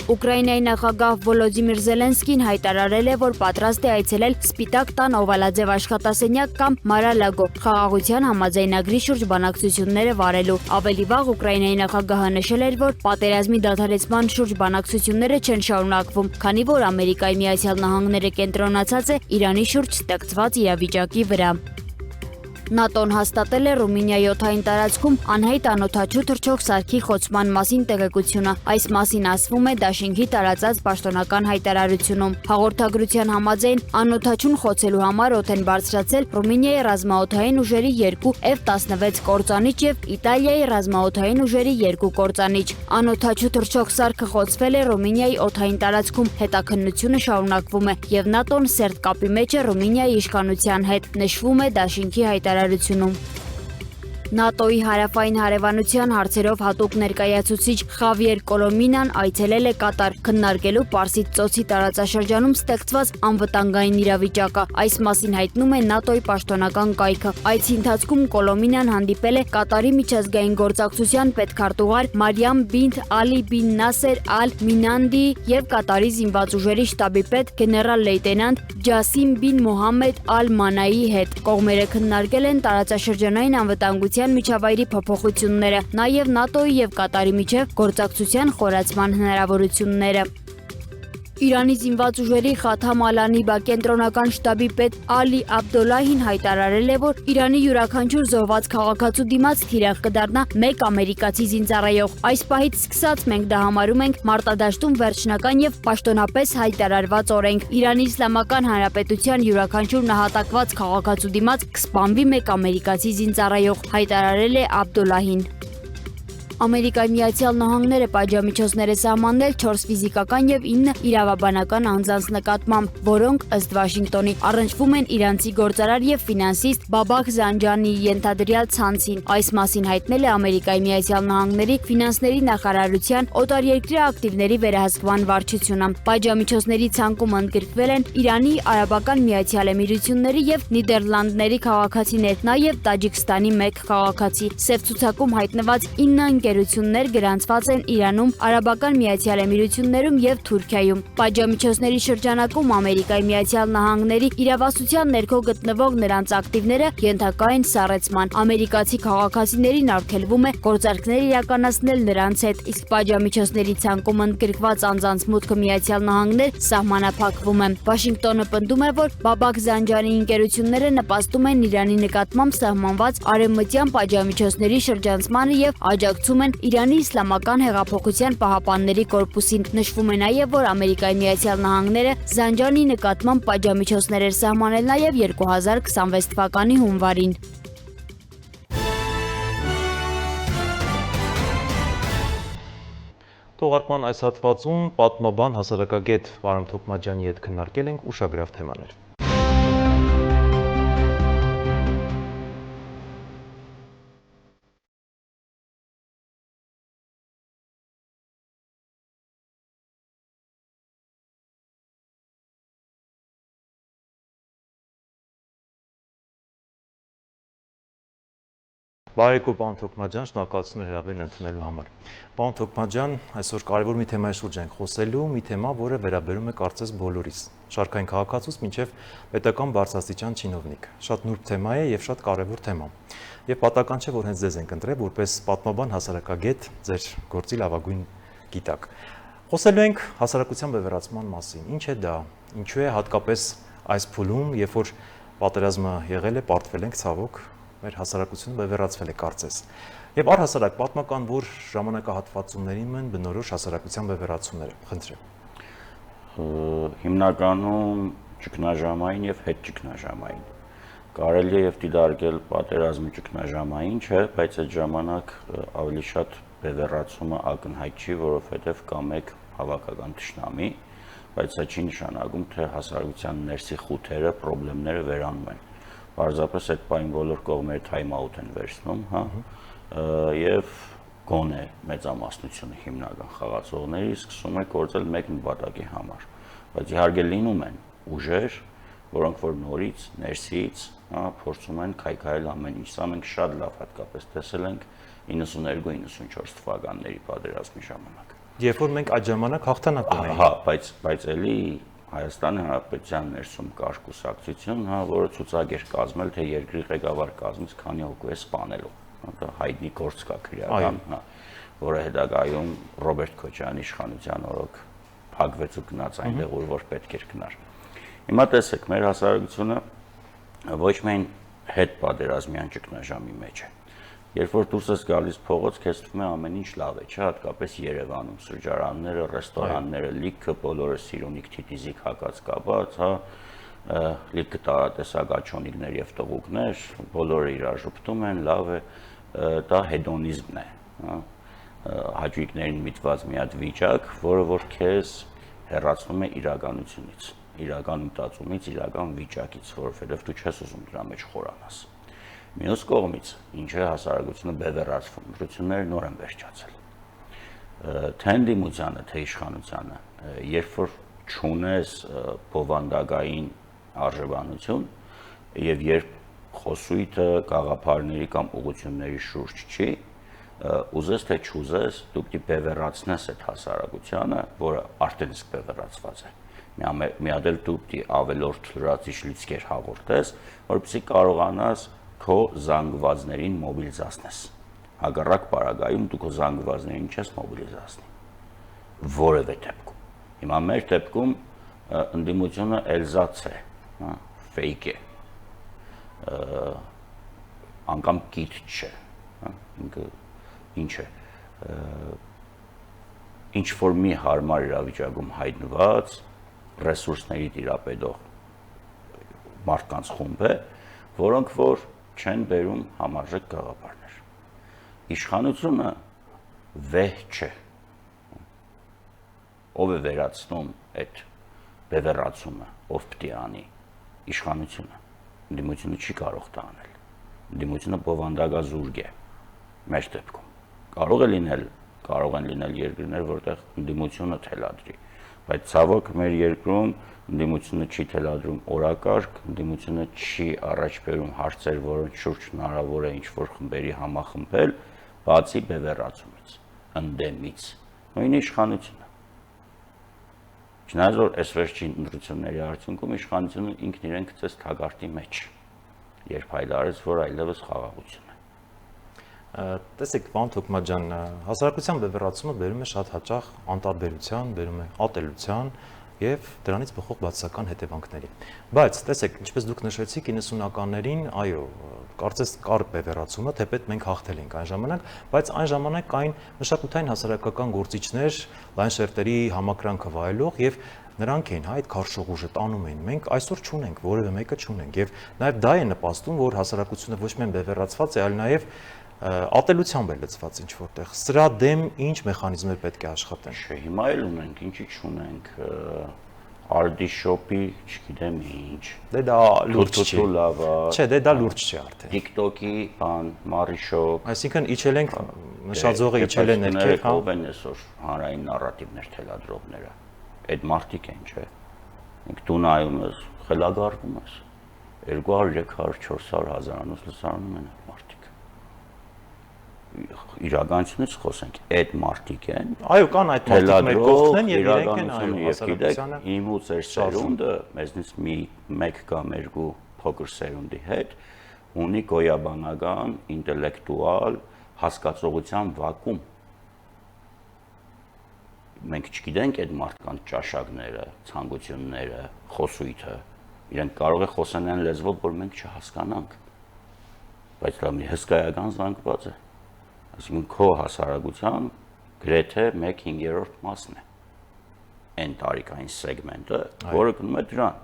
Ուկրաինայի նախագահ Վոլոդիմիր Զելենսկին հայտարարել է, որ պատրաստ է այցելել Սպիտակ տան օվալաձև աշխատասենյակ կամ Մարալագո խաղաղության համաձայնագրի շուրջ բանակցությունները վարելու։ Ավելի վաղ Ուկրաինայի նախագահը նշել էր, որ պատերազմի դադարեցման շուրջ բանակցությունները չեն շարունակվում, քանի որ Ամերիկայի Միացյալ Նահանգները կենտրոնացած է Իրանի շուրջ ստեղծված իրավիճակի վրա։ ՆԱՏՕ-ն հաստատել է Ռումինիայի օդային տարածքում անհայտ անօդաչու թռչող սարքի խոցման մասին տեղեկությունը։ Այս մասին ասվում է Դաշինքի տարածած պաշտոնական հայտարարությունում։ Հաղորդագրության համաձայն անօդաչուն խոցելու համար օդ են բարձրացել Ռումինիայի ռազմաօդային ուժերի 2 F-16 կործանիչ եւ Իտալիայի ռազմաօդային ուժերի 2 կործանիչ։ Անօդաչու թռչող սարքը խոցվել է Ռումինիայի օդային տարածքում։ Հետաքննությունը շարունակվում է եւ ՆԱՏՕ-ն սերտ կապի մեջ է Ռումինիայի իշխանության հետ, նշվում է Դաշինքի հայտարարությունում։ ՆԱՏՕ-ի հարավային հարևանության հարցերով հատուկ ներկայացուցիչ Խավիեր Կոլոմինան այցելել է Կատար, քննարկելու Պարսից ծոցի տարածաշրջանում ստեղծված անվտանգային իրավիճակը։ Այս մասին հայտնում է ՆԱՏՕ-ի պաշտոնական կայքը։ Այցի ընթացքում Կոլոմինան հանդիպել է Կատարի միջազգային գործակցության պետքարտուղար Մարիամ բինթ Ալի բին Նասեր Ալ Մինանդի եւ Կատարի զինված ուժերի շտաբի պետ գեներալ լեյտենանտ Ջասիմ բին Մոհամմեդ Ալ Մանայի հետ։ Կողմերը քննարկել են տարածաշրջանային անվտանգության միջավայրի փոփոխությունները, նաև ՆԱՏՕ-ի եւ Կատարի միջև գործակցության խորացման հնարավորությունները։ Իրանի զինված ուժերի Խաթամ Ալ-Անիբա կենտրոնական շտաբի պետ Ալի Աբդոլլահին հայտարարել է, որ Իրանի յուրաքանչյուր զոհված քաղաքացու դիմաց թիրախ կդառնա 1 ամերիկացի զինծառայող։ Այս պահից սկսած մենք դա համարում ենք մարտադաշտում վերջնական եւ պաշտոնապես հայտարարված օրենք։ Իրանի Իսլամական Հանրապետության յուրաքանչյուր նահատակված քաղաքացու դիմաց կսպանվի 1 ամերիկացի զինծառայող, հայտարարել է Աբդոլլահին։ Ամերիկայի Միացյալ Նահանգները պատժամիջոցներ է սահմանել 4 ֆիզիկական եւ 9 իրավաբանական անձանց նկատմամբ, որոնք ըստ Վաշինգտոնի առնչվում են իրանցի գործարար եւ ֆինանսիստ Բաբախ Զանջանիի ենթադրյալ ցանցին։ Այս մասին հայտնել է Ամերիկայի Միացյալ Նահանգների ֆինանսների նախարարության օտարերկրյա ակտիվների վերահսկման վարչությունը։ Պատժամիջոցների ցանկում ընդգրկվել են Իրանի, Արաբական Միացյալ Էմիրությունների եւ Նիդերլանդների քաղաքացիներ, նաեւ Տաջիկստանի 1 քաղաքացի։ Սև ցուցակում հայտնված 9 ընկերություններ գրանցված են Իրանում, Արաբական Միացյալ Էմիրություններում եւ Թուրքիայում։ Պատժամիջոցների շրջանակում Ամերիկայի Միացյալ Նահանգների իրավասության ներքո գտնվող նրանց ակտիվները ենթակա են սառեցման։ Ամերիկացի քաղաքացիներին արգելվում է գործարքներ իրականացնել նրանց հետ, իսկ պատժամիջոցների ցանկում ընդգրկված անձանց մուտքը Միացյալ Նահանգներ սահմանափակվում է։ Վաշինգտոնը պնդում է, որ Բաբակ Զանջանի ընկերությունները նպաստում են Իրանի նկատմամբ սահմանված արևմտյան պատժամիջոցների շրջանցմանը եւ աջակցում են Իրանի Իսլամական հեղափոխության պահապանների կորպուսին։ Նշվում է նաև, որ Ամերիկայի Միացյալ Նահանգները Զանջանի նկատմամբ պատժամիջոցներ էր սահմանել նաև 2026 թվականի հունվարին։ Թողարկման այս հատվածում պատմաբան հասարակագետ Վարամ Թոքմաջյանի հետ քննարկել ենք ուշագրավ թեմաներ։ Բարեկո պարոն Թոքմաջյան, շնորհակալություն հրավերն ընդունելու համար։ Պարոն Թոքմաջյան, այսօր կարևոր մի թեմայի շուրջ ենք խոսելու, մի թեմա, որը վերաբերում է կարծես բոլորիս, շարքային քաղաքացուց մինչև պետական բարձրաստիճան չինովնիկ։ Շատ նուրբ թեմա է եւ շատ կարևոր թեմա։ Եվ պատահական չէ, որ հենց ձեզ ենք ընտրել որպես պատմաբան հասարակագետ, ձեր գործի լավագույն գիտակ։ Խոսելու ենք հասարակության բևեռացման մասին։ Ինչ է դա, ինչու է հատկապես այս փուլում, երբ որ պատերազմը եղել է, պարտվել ենք ցավոք, մեր հասարակությունը բևեռացվել է կարծես։ Եվ առհասարակ պատմական որ ժամանակահատվածումներին են բնորոշ հասարակության բևեռացումները։ Խնդրեմ։ Հիմնականում ճգնաժամային եւ հետճգնաժամային։ Կարելի է եւ դիտարկել պատերազմը ճգնաժամային չէ, բայց այդ ժամանակ ավելի շատ բևեռացումը ակնհայտ չի, որովհետեւ կա մեկ հավաքական թշնամի, բայց սա չի նշանակում, թե հասարակության ներսի խութերը, խնդիրները վերանում են։ Պարզապես այդ պայն բոլոր կողմերը թայմ-աութ են վերցնում, հա, եւ գոնե մեծամասնությունը հիմնական խաղացողների սկսում է գործել մեկ նպատակի համար, բայց իհարկե լինում են ուժեր, որոնք որ նորից, ներսից, հա, փորձում են քայքայել ամեն ինչ, սա մենք շատ լավ հատկապես տեսել ենք 92-94 թվականների պատերազմի ժամանակ։ Երբ որ մենք այդ ժամանակ հաղթանակ ունեինք։ Հա, բայց էլի Հայաստանի Հանրապետության ներսում կար կուսակցություն, հա, որը ցուցակ էր կազմել, թե երկրի ղեկավար կազմից քանի հոգու է սպանելու։ Դա հայտնի գործ կա քրեական, հա, որը հետագայում Ռոբերտ Քոչարյանի իշխանության օրոք փակվեց ու գնաց այնտեղ, որ պետք էր գնար։ Հիմա տեսեք, մեր հասարակությունը ոչ միայն հետ պատերազմյան ճգնաժամի մեջ է։ Երբ որ դուրս ես գալիս փողոց, քեզ թվում է ամեն ինչ լավ է, չէ՞, հատկապես Երևանում, սրճարանները, ռեստորանները, լիքը, բոլորը սիրունիկ թիթիզիկ հակած կապած, հա, լիքը տարատեսակ աչոնիկներ եւ տղուկներ, բոլորը իրար ժպտում են, լավ է, դա հեդոնիզմն է, հա, հաճույքներին միտված մի հատ վիճակ, որը որ քեզ հեռացնում է իրականությունից, իրական մտածումից, իրական վիճակից, որովհետեւ դու չես ուզում դրա մեջ խորանաս։ Մյուս կողմից, ինչ է հասարակությունը բևեռացվում, ընտրությունները նոր են վերջացել։ Թե ընդդիմությանը, թե իշխանությանը, երբ որ չունես բովանդակային արժևանություն եւ երբ խոսույթը գաղափարների կամ ուղղությունների շուրջ չի, ուզես թե չուզես, դու պիտի բևեռացնես այդ հասարակությանը, որը արդեն իսկ բևեռացված է։ Մի հատ էլ դու պիտի ավելորդ լրացիչ լիցքեր հաղորդես, որպեսզի կարողանաս քո զանգվածներին մոբիլիզացնես։ Հակառակ պարագայում դու քո զանգվածներին չես մոբիլիզացնի։ Որևէ դեպքում։ Հիմա մեր դեպքում ընդդիմությունը Էլզաց է, հա, ֆեյք է։ Անգամ կիտ չէ, հա, ինքը ինչ է։ Ինչ որ մի հարմար իրավիճակում հայտնված ռեսուրսների տիրապետող մարդկանց խումբ է, որոնք որ չեն բերում համարժեք գաղափարներ։ Իշխանությունը վեհ չէ։ Ով է վերացնում այդ բևեռացումը, ով պիտի անի իշխանությունը։ Ընդդիմությունը չի կարող դա անել։ Ընդդիմությունը բովանդակազուրկ է մեր դեպքում։ Կարող են լինել երկրներ, որտեղ ընդդիմությունը թելադրի, բայց ցավոք մեր երկրում ընդդիմությունը չի թելադրում օրակարգ, ընդդիմությունը չի առաջ բերում հարցեր, որոնց շուրջ հնարավոր է ինչ-որ խմբերի համախմբել, բացի բևեռացումից, ընդդեմից, նույն իշխանությունը։ Չնայած որ այս վերջին ընտրությունների արդյունքում իշխանությունը ինքն իրեն գցեց թագարտի մեջ, երբ հայտարարեց, որ այլևս խաղաղություն է։ Տեսեք, պարոն Թոքմաջյան, հասարակության բևեռացումը բերում է շատ հաճախ անտարբերության, բերում է ատելության եւ դրանից բխող բացասական հետևանքների։ Բայց տեսեք, ինչպես դուք նշեցիք 90-ականներին, այո, կարծես կար բևեռացումը, թեպետ մենք հաղթել ենք այն ժամանակ, բայց այն ժամանակ կային մշակութային հասարակական գործիչներ, լայն շերտերի համակրանքը վայելող եւ նրանք էին, հա, այդ քարշողուժը տանում էին։ Մենք այսօր չունենք, որևէ մեկը չունենք եւ նաեւ դա է նպաստում, որ հասարակությունը ոչ միայն բևեռացված է, այլ նաեւ ատելությամբ է լցված ինչ որտեղ։ Սրա դեմ ինչ մեխանիզմներ պետք է աշխատեն։ Չէ, հիմա էլ ունենք, ինչի չունենք, Ardishop-ի, չգիտեմ ինչ։ Դե դա լուրջ չի։ Չէ, դե դա լուրջ չի արդեն։ TikTok-ի, բան, Marishop։ Այսինքն իջել ենք նշաձողը իջել է ներքև, հա։ Ով են այսօր հանրային նարատիվներ թելադրողները։ Այդ մարդիկ են, չէ։ Ինք դու նայում ես, խելագարվում ես։ 200, 300, 400 հազարանոց լսարանում են այդ մարդիկ։ Իրականությունից խոսենք, այդ մարդիկ են։ Այո, կան այդ մարդիկ մեր կողքն են եւ իրենք են այո, հասարակությանը։ Իմ ու ձեր սերունդը, մեզնից մեկ կամ երկու փոքր սերունդի հետ ունի գոյաբանական, ինտելեկտուալ հասկացողության վակուում։ Մենք չգիտենք այդ մարդկանց ճաշակները, ցանկությունները, խոսույթը։ Իրենք կարող է խոսեն այն լեզվով, որ մենք չհասկանանք։ Բայց դա մի հսկայական զանգված է։ Այսինքն քո հասարակության գրեթե 1/5 մասն է այն տարիքային սեգմենտը, որը գնում է դրան։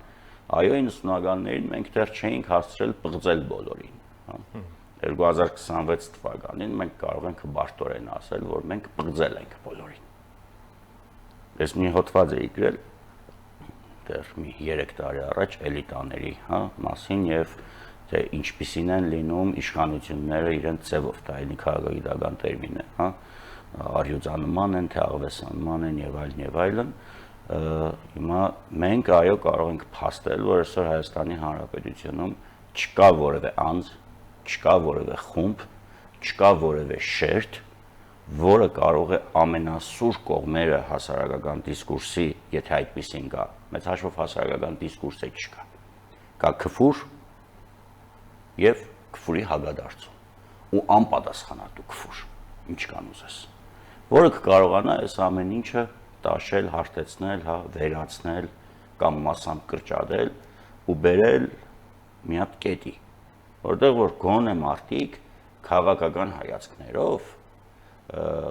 Այո, 90-ականներին մենք դեռ չէինք հասցրել պղծել բոլորին, հա։ 2026 թվականին մենք կարող ենք բարտորեն ասել, որ մենք պղծել ենք բոլորին։ Ես մի հոդված էի գրել դեռ մի 3 տարի առաջ էլիտաների, հա, մասին եւ թե ինչպիսին են լինում իշխանությունները իրենց ձևով, դա էլի քաղաքագիտական տերմին է, հա, արյուծանման են, թե աղվեսանման են եւ այլն, հիմա մենք այո կարող ենք փաստել, որ այսօր Հայաստանի Հանրապետությունում չկա որևէ անձ, չկա որևէ խումբ, չկա որևէ շերտ, որը կարող է ամենասուր կողմերը հասարակական դիսկուրսի, եթե այդպեսին կա, մեծ հաշվով հասարակական դիսկուրս է չկա, կա քֆուր եւ քֆուրի հագադարձում ու անպատասխանատու քֆուր, ինչ կան ուզես, որը կկարողանա այս ամեն ինչը տաշել, հարթեցնել, հա, վերացնել կամ մասամբ կրճատել ու բերել մի հատ կետի, որտեղ որ գոնե մարդիկ քաղաքական հայացքներով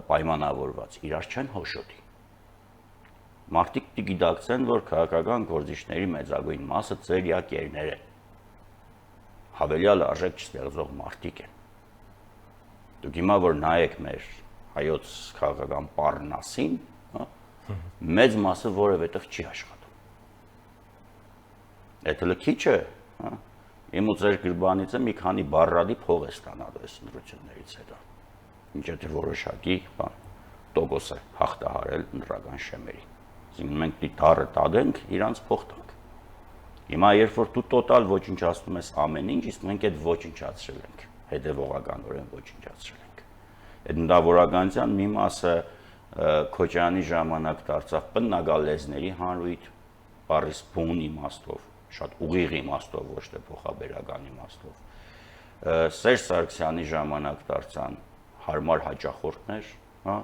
պայմանավորված իրար չեն հոշոտի։ Մարդիկ գիտակցեն, որ քաղաքական գործիչների մեծագույն մասը ձեր յակերներ են։ Հավելյալ արժեք չստեղծող մարդիկ են։ Դուք հիմա որ նայեք մեր հայոց քաղաքական պառնասին, հա, մեծ մասը որևէտեղ չի աշխատում։ Այդ հələ քիչ է, հա, իմ ու ձեր գրբանից է մի քանի բառադի փող է ստանալու այս ընտրություններից հետո։ Ինչ եթե որոշակի բան տոկոս է հաղթահարել ընտրական շեմերի։ Այսինքն մենք դիտարը տադենք, իրանց փող տանք։ Հիմա երբ որ դու տոտալ ոչնչացնում ես ամեն ինչ, իսկ մենք այդ ոչնչացրել ենք, հետևողականորեն ոչնչացրել ենք։ Այդ ընդհանրականության մի մասը Քոչարյանի ժամանակ դարձավ բնագալեզների հանրույթ, բառիս բուն իմաստով, շատ ուղիղ իմաստով, ոչ թե փոխաբերական իմաստով։ Սերժ Սարգսյանի ժամանակ դարձան հարմար հաճախորդներ, հա,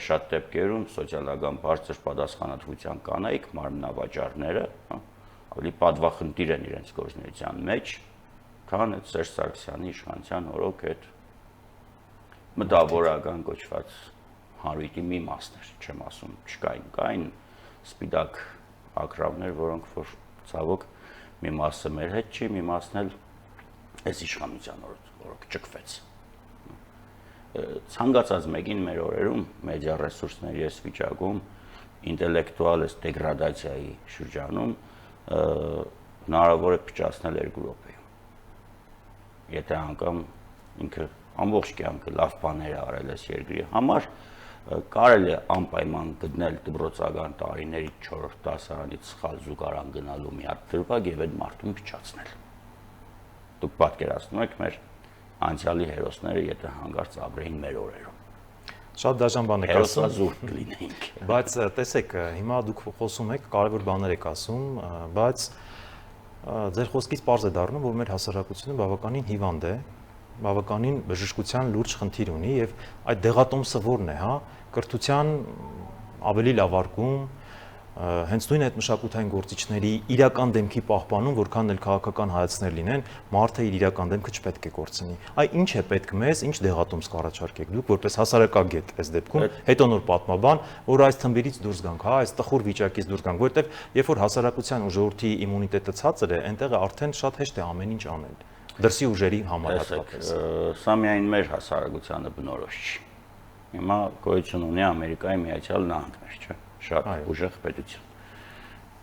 շատ դեպքերում սոցիալական բարձր պատասխանատվության կանայք, մարմնավաճառները, հա, ավելի պատվախնդիր են իրենց գործունեության մեջ, քան այդ Սերժ Սարգսյանի իշխանության օրոք այդ մտավորական կոչված հանրույթի մի մասներ, չեմ ասում, չկային սպիտակ ակրավներ, որոնք որ ցավոք մի մասը մեր հետ չի, մի մասն էլ այս իշխանության օրոք ճկվեց։ Ցանկացած մեկին մեր օրերում մեդիա ռեսուրսների այս վիճակում ինտելեկտուալ այս դեգրադացիայի շրջանում հնարավոր է փչացնել 2 րոպեում։ Եթե անգամ ինքը ամբողջ կյանքը լավ բաներ արել այս երկրի համար, կարելի է անպայման գտնել դպրոցական տարիների 4-րդ դասարանից սխալ զուգարան գնալու մի հատ դրվագ եւ այդ մարդուն փչացնել։ Դուք պատկերացնում եք մեր անցյալի հերոսները, եթե հանգարց ապրեին մեր օրերում։ Շատ դաժան բան եք ասում, հերոսազուրկ կլինեինք։ բայց տեսեք, հիմա դուք խոսում եք, կարևոր բաներ եք ասում, բայց ձեր խոսքից պարզ է դառնում, որ մեր հասարակությունը բավականին հիվանդ է, բավականին բժշկության լուրջ խնդիր ունի եւ այդ դեղատոմսը ո՞րն է, հա, կրթության ավելի լավարկում, հենց նույն այդ մշակութային գործիչների իրական դեմքի պահպանում, որքան էլ քաղաքական հայացքներ լինեն, մարդը իր իրական դեմքը չպետք է կորցնի։ Այ ինչ է պետք մեզ, ինչ դեղատոմս կառաջարկեք դուք, որպես հասարակագետ այս դեպքում, հետո նոր պատմաբան, որ այս թմբիրից դուրս գանք, հա, այս տխուր վիճակից դուրս գանք, որովհետև երբ որ հասարակության ու ժողովրդի իմունիտետը ցածր է, այնտեղ արդեն շատ հեշտ է ամեն ինչ անել։ Դրսի ուժերի համար հատկապես։ Սա միայն մեր հասարակությանը բնորոշ չի։ Հիմա գոյություն ունի Ամերիկայի Միացյալ Նահանգներ, չէ՞, շատ ուժեղ պետություն։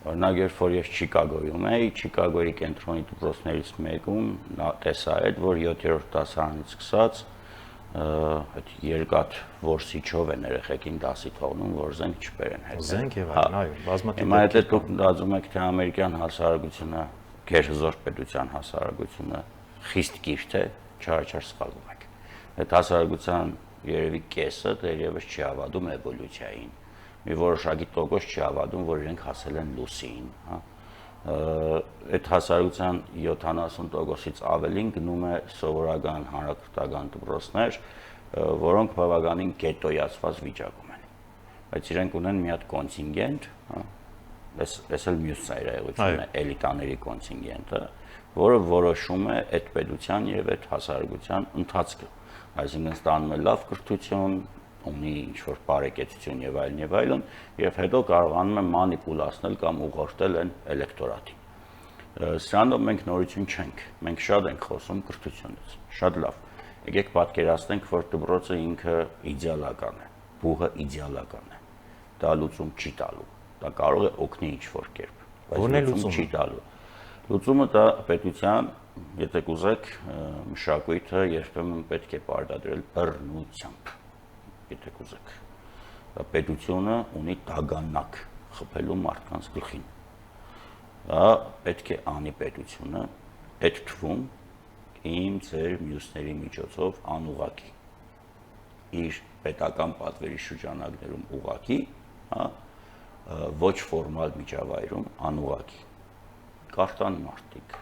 Օրինակ, երբ որ ես Չիկագոյում էի, Չիկագոյի կենտրոնի դպրոցներից մեկում տեսա այդ, որ 7-րդ դասարանից սկսած այդ երկաթ որսիչով են երեխեքին դասի թողնում, որ զենք չբերեն հետ։ Զենք եւ այլն, այո, բազմաթիվ։ Հիմա եթե դուք մտածում եք, թե ամերիկյան հասարակությունը, գերհզոր պետության հասարակությունը խիստ կիրթ է, չարաչար սխալվում եք։ Այդ հասարակության երևի կեսը դեռևս չի հավատում էվոլյուցիային։ Մի որոշակի տոկոս չի հավատում, որ իրենք հասել են լուսին, հա։ Այդ հասարակության 70%-ից ավելին գնում է սովորական հանրակրթական դպրոցներ, որոնք բավականին գետոյացված վիճակում են։ Բայց իրենք ունեն մի հատ կոնտինգենտ, հա, այս էլ մյուս ծայրահեղությունն է, էլիտաների կոնտինգենտը, որը որոշում է այդ պետության եւ այդ հասարակության ընթացքը։ Այսինքն ստանում է լավ կրթություն, ունի ինչ-որ բարեկեցություն եւ այլն, եւ հետո կարողանում է մանիպուլացնել կամ ուղղորդել այն էլեկտորատին։ Սրանով մենք նորություն չենք, մենք շատ ենք խոսում կրթությունից, շատ լավ։ Եկեք պատկերացնենք, որ դպրոցը ինքը իդեալական է, բուհը իդեալական է, դա լուծում չի տալու, դա կարող է օգնի ինչ-որ կերպ, բայց լուծում չի տալու։ Լուծումը դա պետության, եթե կուզեք, մշակույթը երբեմն պետք է պարտադրել բռնությամբ, եթե կուզեք։ Պետությունը ունի տագանակ խփելու մարդկանց գլխին։ Դա պետք է անի պետությունը, այդ թվում իմ ձեր մյուսների միջոցով անուղղակի իր պետական պատվերի շրջանակներում ուղղակի, հա, ոչ ֆորմալ միջավայրում անուղղակի։ Կարտան մարդիկ,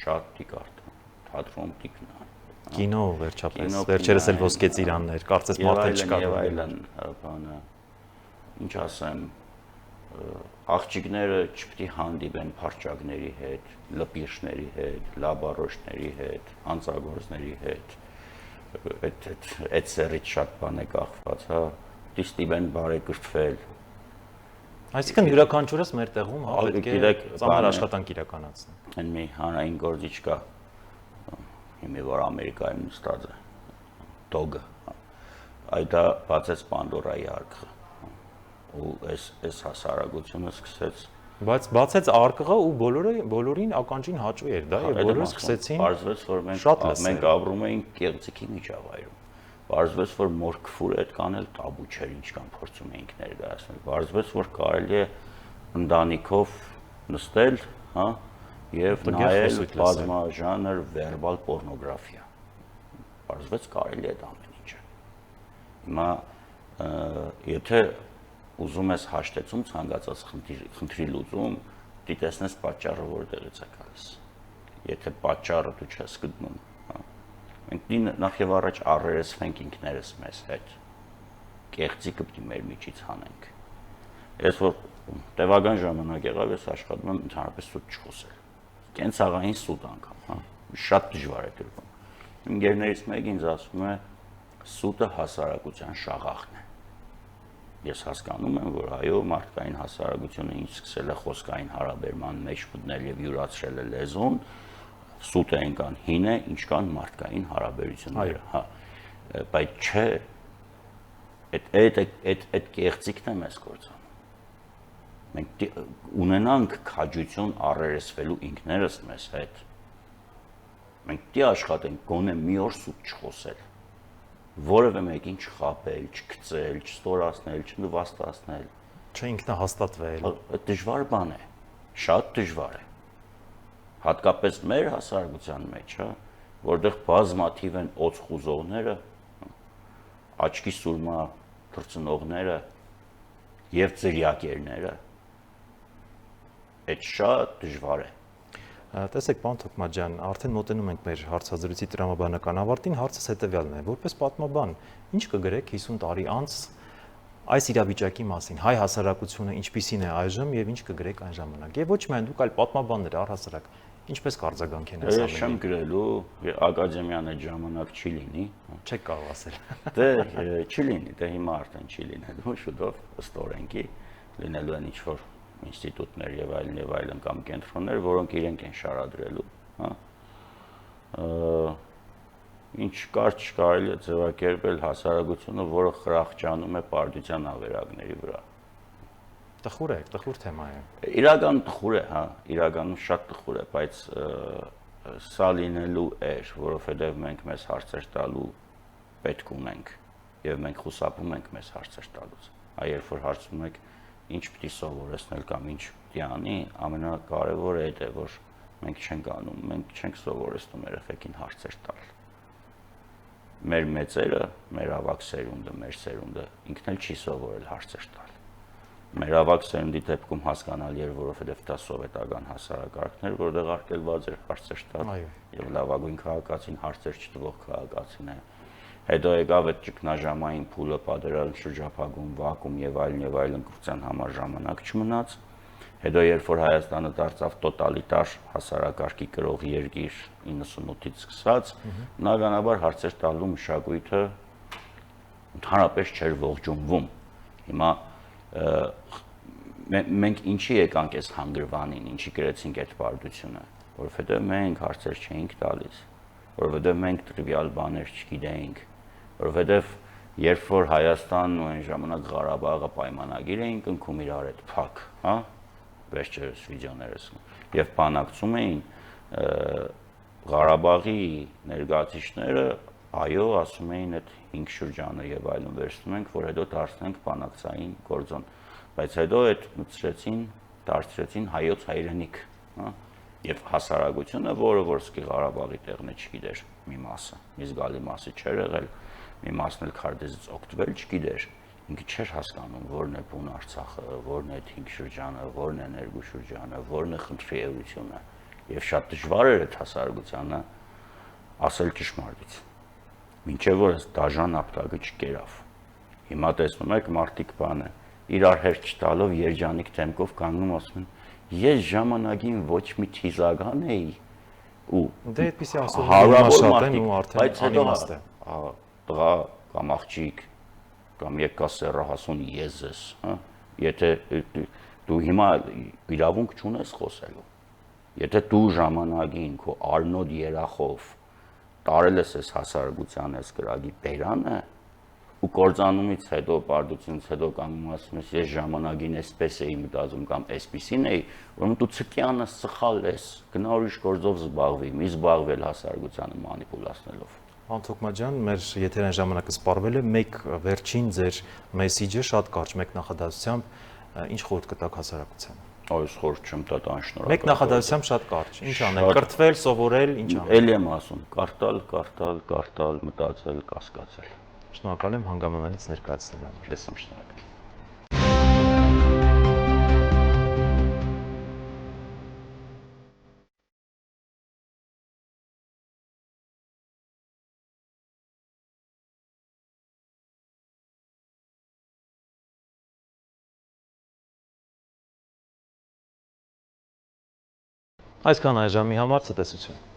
շատ տիկարտան, թատրոն տիկնան, կինո վերջապես, վերջերս էլ ոսկե ծիրաններ, կարծես մարդը չկա։ Եվ այլն, բանը, ինչ ասեմ, աղջիկները չպետք է հանդիպեն փարչակների հետ, լպիրջների հետ, լաբարոշների հետ, հանցագործների հետ, այդ սերից շատ բան է կախված, հա, դիստիվեն բարեկրթվել։ Այսինքն յուրաքանչյուրս մեր տեղում հա պետք է ծանր աշխատանք իրականացնել։ Այն մի հանրային գործիչ կա, հիմի որ Ամերիկայում նստած է, դոգը, այդ դա բացեց Պանդորայի արկղը, ու այս հասարակությունը սկսեց։ Բայց բացեց արկղը ու բոլորին ականջին հաճույ էր դա, եւ բոլորը սկսեցին։ Պարզվեց, որ մենք ապրում էինք կեղծիքի միջավայրում։ Պարզվեց, որ մոր քֆուրը այդքան էլ տաբու չէր, ինչքան փորձում էինք ներկայացնել։ Պարզվեց, որ կարելի է ընտանիքով նստել, հա, եւ նայել բազմաժանր վերբալ պորնոգրաֆիա։ Պարզվեց կարելի է այդ ամեն ինչը։ Հիմա եթե ուզում ես հաշտեցում ցանկացած խնդրի լուծում, դիտեսնես պատճառը որտեղից է գալիս։ Եթե պատճառը դու չես գտնում, հա, մենք նախ եւ առաջ առերեսվենք ինքներս մեզ հետ։ Կեղծիկը պիտի մեր միջից հանենք։ Ես որ տևական ժամանակ եղավ, ես աշխատում եմ ընդհանրապես սուտ չխոսել։ Կենցաղային սուտ անգամ, հա, շատ դժվար է դրվում։ Իմ գերներից մեկը ինձ ասում է, սուտը հասարակության շաղախն է։ Ես հասկանում եմ, որ այո, մարդկային հասարակությունը ինչ սկսել է խոսքային հարաբերման մեջ մտնել եւ յուրացրել է լեզուն, սուտը այնքան հին է, ինչքան մարդկային հարաբերությունները, հա, բայց չէ, այդ կեղծիքն է մեզ կործանում։ Մենք ունենանք քաջություն առերեսվելու ինքներս մեզ հետ։ Մենք դի աշխատենք գոնե մի օր սուտ չխոսել, որևէ մեկին չխաբել, չգծել, չստորացնել, չնվաստացնել, չինքնահաստատվել։ Դժվար բան է, շատ դժվար է։ Հատկապես մեր հասարակության մեջ, հա, որտեղ բազմաթիվ են օծ խուզողները, աչքի սուրմա թռցնողները եւ ձրիակերները, այդ շատ դժվար է։ Տեսեք, պարոն Թոքմաջյան, արդեն մոտենում ենք մեր հարցազրույցի տրամաբանական ավարտին, հարցս հետեւյալն է. որպես պատմաբան, ինչ կգրեք 50 տարի անց այս իրավիճակի մասին, հայ հասարակությունը ինչպիսին է այժմ եւ ինչ կգրեք այն ժամանակ։ Եվ ոչ միայն դուք, այլ պատմաբաններ առհասարակ, ինչպես կարձագանքեն այս ամենը։ Ես չեմ գրելու, ակադեմիան այդ ժամանակ չի լինի։ Չեք կարող ասել։ Դե չի լինի, դե հիմա արդեն չի լինելու, շուտով ըստ օրենքի լինելու են ինչ-որ ինստիտուտներ եւ այլն կամ կենտրոններ, որոնք իրենք են շարադրելու, հա։ ինչ կար չկարելի է ձևակերպել հասարակությունը, որը խրախճանում է պարտության ավերակների վրա։ Տխուր թեմա է։ Իրական տխուր է, հա, իրականում շատ տխուր է, բայց սա լինելու էր, որովհետև մենք մեզ հարցեր տալու պետք ունենք եւ մենք խուսափում ենք մեզ հարցեր տալուց։ Երբ որ հարցում եք ինչ պիտի սովորեցնել կամ ինչ պիտի անի, ամենակարևորը դա է, որ մենք չենք անում, մենք չենք սովորեցնում երեխեքին հարցեր տալ։ Մեր մեծերը, մեր ավակ սերունդը, մեր սերունդը ինքն էլ չի սովորել հարցեր տալ։ Մեր ավակ սերնդի դեպքում հասկանալի էր, որովհետև դա սովետական հասարակարգն էր, որտեղ արգելված էր հարցեր տալ, եւ լավագույն քաղաքացին հարցեր չտվող քաղաքացին է։ Հետո եկավ այդ ճգնաժամային փուլը, պատերազմ շրջափակում, վակուում եւ այլն կրթության համար ժամանակ չմնաց։ Հետո երբ որ Հայաստանը դարձավ տոտալիտար հասարակարգի կրող երկիր 98-ից սկսած, բնականաբար հարցեր տալու մշակույթը ընդհանրապես չէր ողջունվում։ Հիմա մենք ինչի եկանք այս հանգրվանին, ինչի գրեցինք այդ պարտությունը, որովհետև մենք հարցեր չէինք տալիս, որովհետև մենք տրիվիալ բաներ չգիտեինք, որովհետև երբ որ Հայաստանն ու այն ժամանակ Ղարաբաղը պայմանագիր էին կնքում իրար հետ փակ, հա, վերջերս վիդեոներս եւ բանակցում էին Ղարաբաղի ներկայացիչները, այո, ասում էին այդ 5 շրջանը եւ այլն վերցնում ենք, որ հետո դարձնենք բանակցային գործոն, բայց հետո այդ մտցրեցին, դարձրեցին հայոց հայրենիք, հա, եւ հասարակությունը, որը որ սկի Ղարաբաղի տեղն է չգիտեր մի մասը, մի զգալի մասը չէր եղել, մի մասն էլ քարտեզից օգտվել չգիտեր, ինքը չէր հասկանում որն է բուն Արցախը, որն է 5 շրջանը, որն է ներգու շրջանը, որն է խնդրի էությունը, եւ շատ դժվար էր այդ հասարակությանը ասել ճշմարտից։ Մինչև որ դաժան ապտակը չկերավ։ Հիմա տեսնում եք մարդիկ բանը իրար հերթ չտալով երջանիկ դեմքով կանգնում ասում են ես ժամանակին ոչ մի թիզական էի ու դե այդպեսի ասողներ շատ են ու արդեն անիմաստ է։ Տղա կամ աղջիկ կամ եկա սեռահասուն ես ես, հա, եթե դու հիմա իրավունք չունես խոսելու, եթե դու ժամանակին քո արնոտ երախով տարել ես այս հասարակության այս գրագի բերանը ու կործանումից հետո, պարտությունից հետո կամ ասում ես ես ժամանակին այսպես էի մտածում կամ այսպեսին էի, ուրեմն դու ցկյանս սխալ ես, գնա ուրիշ գործով զբաղվի, մի զբաղվել հասարակությանը մանիպուլացնելով։ Թոքմա ջան, մեր եթերային ժամանակը սպառվել է, մեկ վերջին ձեր մեսիջը շատ կարճ, մեկ նախադասությամբ, ինչ խորհուրդ կտաք հասարակությանը։ Այս խորհուրդ չեմ տա շնորհակալ։ Մեկ նախադասությամբ շատ կարճ։ Ինչ անել, կրթվել, սովորել, ինչ անել։ Էլի եմ ասում, կարդալ, մտածել, կասկածել։ Շնորհակալ եմ հանգամանալից ներկայացնելու համար։ Լսեմ, շնորհակալ։ Այսքան այժմի համար ցտեսություն։